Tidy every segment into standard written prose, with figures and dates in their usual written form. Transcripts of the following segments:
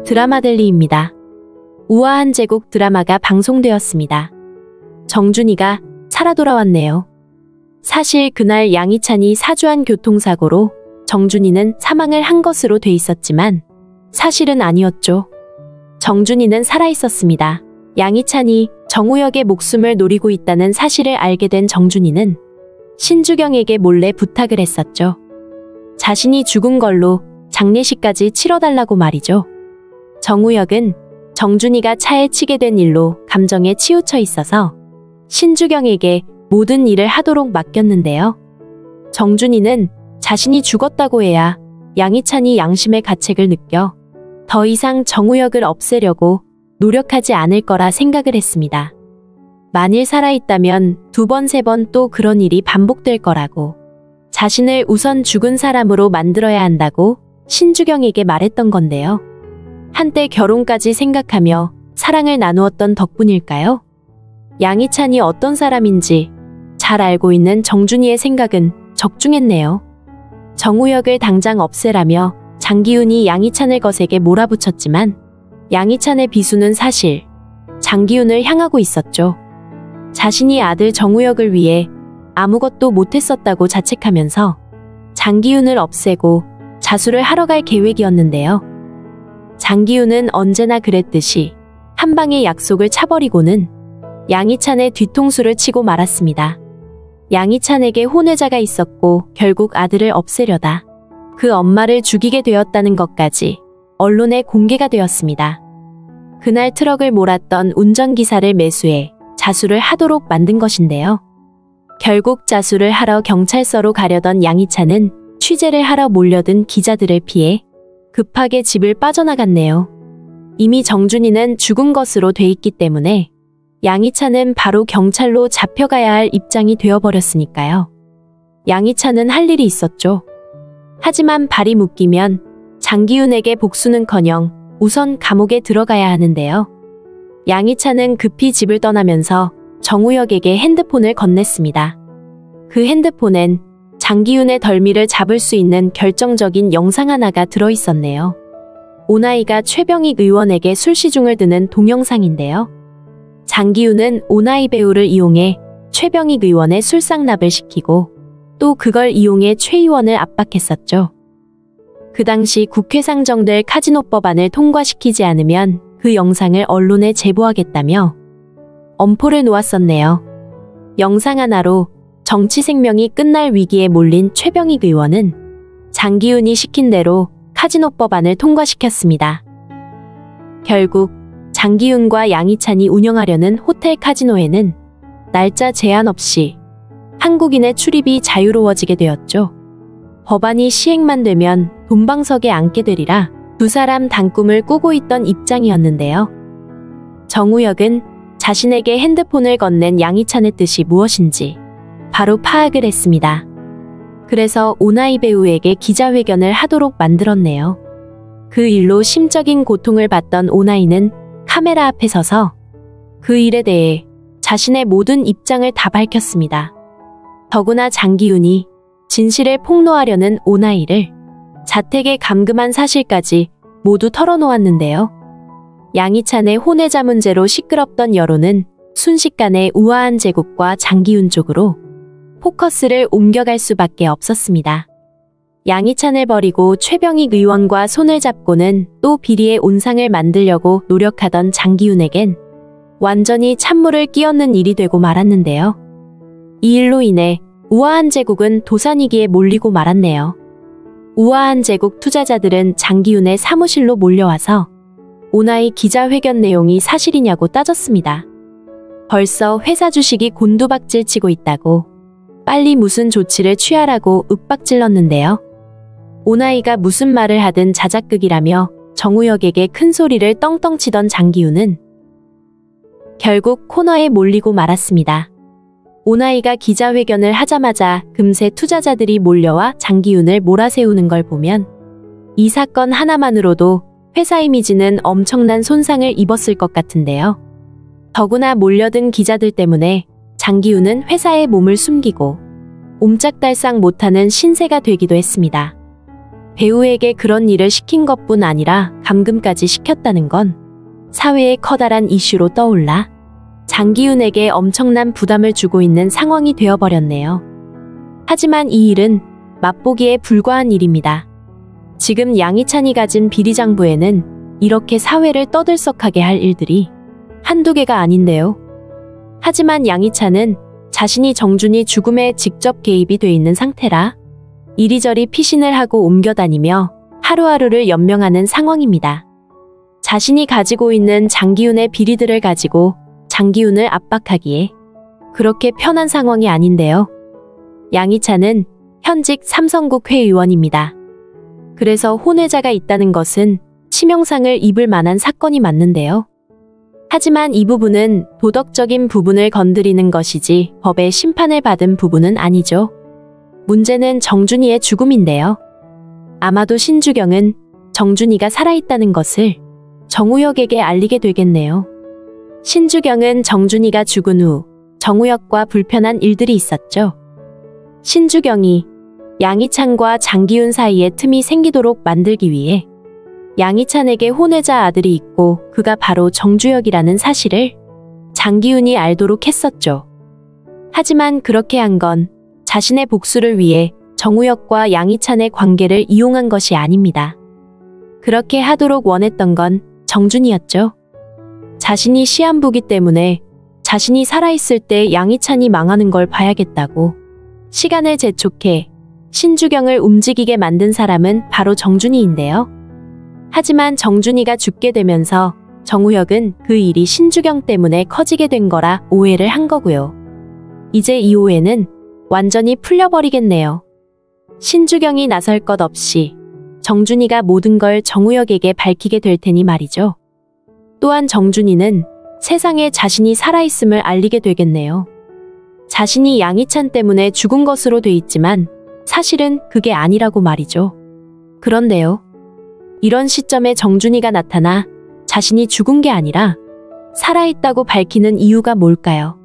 드라마델리입니다. 우아한 제국 드라마가 방송되었습니다. 정준이가 살아 돌아왔네요. 사실 그날 양희찬이 사주한 교통사고로 정준이는 사망을 한 것으로 돼 있었지만 사실은 아니었죠. 정준이는 살아있었습니다. 양희찬이 정우혁의 목숨을 노리고 있다는 사실을 알게 된 정준이는 신주경에게 몰래 부탁을 했었죠. 자신이 죽은 걸로 장례식까지 치러달라고 말이죠. 정우혁은 정준이가 차에 치게 된 일로 감정에 치우쳐 있어서 신주경에게 모든 일을 하도록 맡겼는데요. 정준이는 자신이 죽었다고 해야 양희찬이 양심의 가책을 느껴 더 이상 정우혁을 없애려고 노력하지 않을 거라 생각을 했습니다. 만일 살아있다면 2번, 3번 또 그런 일이 반복될 거라고 자신을 우선 죽은 사람으로 만들어야 한다고 신주경에게 말했던 건데요. 한때 결혼까지 생각하며 사랑을 나누었던 덕분일까요? 양희찬이 어떤 사람인지 잘 알고 있는 정준이의 생각은 적중했네요. 정우혁을 당장 없애라며 장기훈이 양희찬을 거세게 몰아붙였지만 양희찬의 비수는 사실 장기훈을 향하고 있었죠. 자신이 아들 정우혁을 위해 아무것도 못했었다고 자책하면서 장기훈을 없애고 자수를 하러 갈 계획이었는데요. 장기훈은 언제나 그랬듯이 한 방의 약속을 차버리고는 양희찬의 뒤통수를 치고 말았습니다. 양희찬에게 혼외자가 있었고 결국 아들을 없애려다 그 엄마를 죽이게 되었다는 것까지 언론에 공개가 되었습니다. 그날 트럭을 몰았던 운전기사를 매수해 자수를 하도록 만든 것인데요. 결국 자수를 하러 경찰서로 가려던 양희찬은 취재를 하러 몰려든 기자들을 피해 급하게 집을 빠져나갔네요. 이미 정준이는 죽은 것으로 돼 있기 때문에 양희찬은 바로 경찰로 잡혀가야 할 입장이 되어버렸으니까요. 양희찬은 할 일이 있었죠. 하지만 발이 묶이면 장기훈에게 복수는커녕 우선 감옥에 들어가야 하는데요. 양희찬은 급히 집을 떠나면서 정우혁에게 핸드폰을 건넸습니다. 그 핸드폰엔 장기훈의 덜미를 잡을 수 있는 결정적인 영상 하나가 들어있었네요. 오나이가 최병익 의원에게 술시중을 드는 동영상인데요. 장기훈은 오나이 배우를 이용해 최병익 의원의 술상납을 시키고 또 그걸 이용해 최 의원을 압박했었죠. 그 당시 국회 상정될 카지노 법안을 통과시키지 않으면 그 영상을 언론에 제보하겠다며 엄포를 놓았었네요. 영상 하나로 정치 생명이 끝날 위기에 몰린 최병익 의원은 장기훈이 시킨 대로 카지노 법안을 통과시켰습니다. 결국 장기훈과 양희찬이 운영하려는 호텔 카지노에는 날짜 제한 없이 한국인의 출입이 자유로워지게 되었죠. 법안이 시행만 되면 돈방석에 앉게 되리라 두 사람 단꿈을 꾸고 있던 입장이었는데요. 정우혁은 자신에게 핸드폰을 건넨 양희찬의 뜻이 무엇인지 바로 파악을 했습니다. 그래서 오나이 배우에게 기자회견을 하도록 만들었네요. 그 일로 심적인 고통을 받던 오나이는 카메라 앞에 서서 그 일에 대해 자신의 모든 입장을 다 밝혔습니다. 더구나 장기훈이 진실을 폭로하려는 오나이를 자택에 감금한 사실까지 모두 털어놓았는데요. 양희찬의 혼외자 문제로 시끄럽던 여론은 순식간에 우아한 제국과 장기훈 쪽으로 포커스를 옮겨갈 수밖에 없었습니다. 양희찬을 버리고 최병익 의원과 손을 잡고는 또 비리의 온상을 만들려고 노력하던 장기훈에겐 완전히 찬물을 끼얹는 일이 되고 말았는데요. 이 일로 인해 우아한 제국은 도산위기에 몰리고 말았네요. 우아한 제국 투자자들은 장기훈의 사무실로 몰려와서 오나이 기자회견 내용이 사실이냐고 따졌습니다. 벌써 회사 주식이 곤두박질 치고 있다고 빨리 무슨 조치를 취하라고 윽박질렀는데요. 오나이가 무슨 말을 하든 자작극이라며 정우혁에게 큰 소리를 떵떵 치던 장기훈은 결국 코너에 몰리고 말았습니다. 오나이가 기자회견을 하자마자 금세 투자자들이 몰려와 장기훈을 몰아세우는 걸 보면 이 사건 하나만으로도 회사 이미지는 엄청난 손상을 입었을 것 같은데요. 더구나 몰려든 기자들 때문에 장기훈은 회사의 몸을 숨기고 옴짝달싹 못하는 신세가 되기도 했습니다. 배우에게 그런 일을 시킨 것뿐 아니라 감금까지 시켰다는 건 사회에 커다란 이슈로 떠올라 장기훈에게 엄청난 부담을 주고 있는 상황이 되어버렸네요. 하지만 이 일은 맛보기에 불과한 일입니다. 지금 양희찬이 가진 비리장부에는 이렇게 사회를 떠들썩하게 할 일들이 한두 개가 아닌데요. 하지만 양희찬은 자신이 정준이 죽음에 직접 개입이 돼 있는 상태라 이리저리 피신을 하고 옮겨다니며 하루하루를 연명하는 상황입니다. 자신이 가지고 있는 장기훈의 비리들을 가지고 장기훈을 압박하기에 그렇게 편한 상황이 아닌데요. 양희찬은 현직 삼성국 회의원입니다. 그래서 혼외자가 있다는 것은 치명상을 입을 만한 사건이 맞는데요. 하지만 이 부분은 도덕적인 부분을 건드리는 것이지 법의 심판을 받은 부분은 아니죠. 문제는 정준이의 죽음인데요. 아마도 신주경은 정준이가 살아있다는 것을 정우혁에게 알리게 되겠네요. 신주경은 정준이가 죽은 후 정우혁과 불편한 일들이 있었죠. 신주경이 양희찬과 장기훈 사이에 틈이 생기도록 만들기 위해 양희찬에게 혼외자 아들이 있고 그가 바로 정주혁이라는 사실을 장기훈이 알도록 했었죠. 하지만 그렇게 한 건 자신의 복수를 위해 정우혁과 양희찬의 관계를 이용한 것이 아닙니다. 그렇게 하도록 원했던 건 정준이었죠. 자신이 시한부기 때문에 자신이 살아있을 때 양희찬이 망하는 걸 봐야겠다고 시간을 재촉해 신주경을 움직이게 만든 사람은 바로 정준이인데요. 하지만 정준이가 죽게 되면서 정우혁은 그 일이 신주경 때문에 커지게 된 거라 오해를 한 거고요. 이제 이 오해는 완전히 풀려버리겠네요. 신주경이 나설 것 없이 정준이가 모든 걸 정우혁에게 밝히게 될 테니 말이죠. 또한 정준이는 세상에 자신이 살아있음을 알리게 되겠네요. 자신이 양희찬 때문에 죽은 것으로 돼 있지만 사실은 그게 아니라고 말이죠. 그런데요. 이런 시점에 정준이가 나타나 자신이 죽은 게 아니라 살아있다고 밝히는 이유가 뭘까요?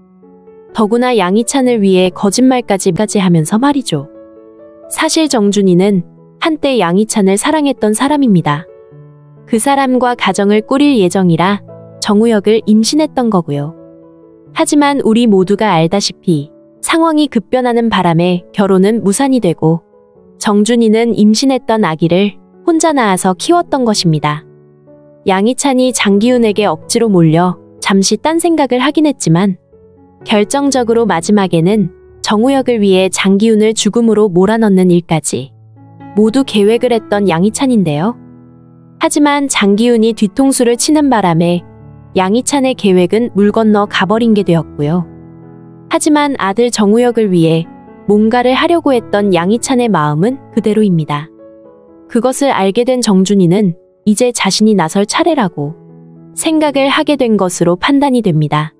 더구나 양희찬을 위해 거짓말까지 하면서 말이죠. 사실 정준이는 한때 양희찬을 사랑했던 사람입니다. 그 사람과 가정을 꾸릴 예정이라 정우혁을 임신했던 거고요. 하지만 우리 모두가 알다시피 상황이 급변하는 바람에 결혼은 무산이 되고 정준이는 임신했던 아기를 혼자 낳아서 키웠던 것입니다. 양희찬이 장기훈에게 억지로 몰려 잠시 딴 생각을 하긴 했지만 결정적으로 마지막에는 정우혁을 위해 장기훈을 죽음으로 몰아넣는 일까지 모두 계획을 했던 양희찬인데요. 하지만 장기훈이 뒤통수를 치는 바람에 양희찬의 계획은 물 건너 가버린 게 되었고요. 하지만 아들 정우혁을 위해 뭔가를 하려고 했던 양희찬의 마음은 그대로입니다. 그것을 알게 된 정준이는 이제 자신이 나설 차례라고 생각을 하게 된 것으로 판단이 됩니다.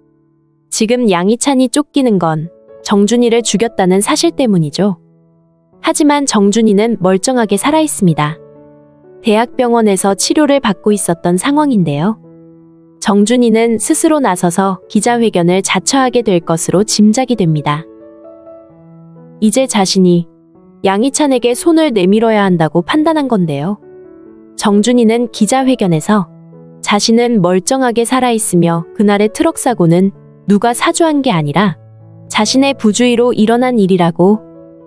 지금 양희찬이 쫓기는 건 정준이를 죽였다는 사실 때문이죠. 하지만 정준이는 멀쩡하게 살아있습니다. 대학병원에서 치료를 받고 있었던 상황인데요. 정준이는 스스로 나서서 기자회견을 자처하게 될 것으로 짐작이 됩니다. 이제 자신이 양희찬에게 손을 내밀어야 한다고 판단한 건데요. 정준이는 기자회견에서 자신은 멀쩡하게 살아있으며 그날의 트럭 사고는 누가 사주한 게 아니라 자신의 부주의로 일어난 일이라고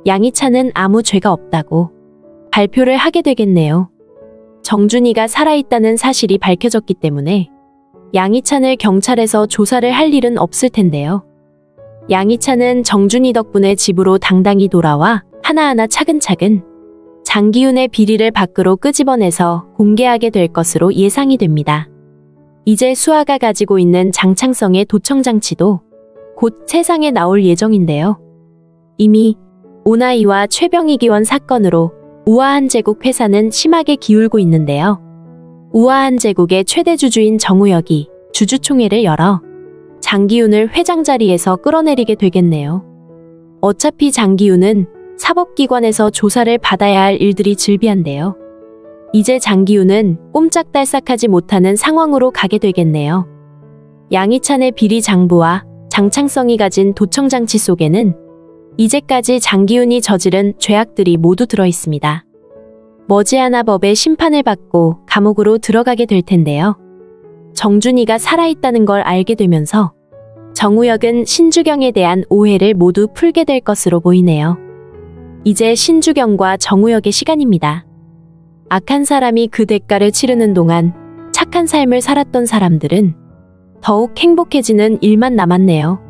양희찬은 아무 죄가 없다고 발표를 하게 되겠네요. 정준이가 살아있다는 사실이 밝혀졌기 때문에 양희찬을 경찰에서 조사를 할 일은 없을 텐데요. 양희찬은 정준이 덕분에 집으로 당당히 돌아와 하나하나 차근차근 장기훈의 비리를 밖으로 끄집어내서 공개하게 될 것으로 예상이 됩니다. 이제 수아가 가지고 있는 장창성의 도청장치도 곧 세상에 나올 예정인데요. 이미 오나이와 최병희 기원 사건으로 우아한제국 회사는 심하게 기울고 있는데요. 우아한제국의 최대 주주인 정우혁이 주주총회를 열어 장기훈을 회장 자리에서 끌어내리게 되겠네요. 어차피 장기훈은 사법기관에서 조사를 받아야 할 일들이 즐비한데요. 이제 장기훈은 꼼짝달싹하지 못하는 상황으로 가게 되겠네요. 양희찬의 비리 장부와 장창성이 가진 도청장치 속에는 이제까지 장기훈이 저지른 죄악들이 모두 들어있습니다. 머지않아 법의 심판을 받고 감옥으로 들어가게 될 텐데요. 정준이가 살아있다는 걸 알게 되면서 정우혁은 신주경에 대한 오해를 모두 풀게 될 것으로 보이네요. 이제 신주경과 정우혁의 시간입니다. 악한 사람이 그 대가를 치르는 동안 착한 삶을 살았던 사람들은 더욱 행복해지는 일만 남았네요.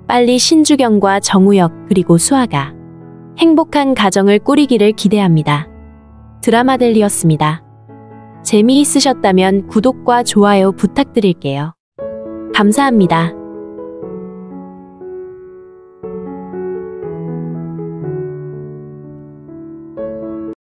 빨리 신주경과 정우혁 그리고 수아가 행복한 가정을 꾸리기를 기대합니다. 드라마델리였습니다. 재미있으셨다면 구독과 좋아요 부탁드릴게요. 감사합니다.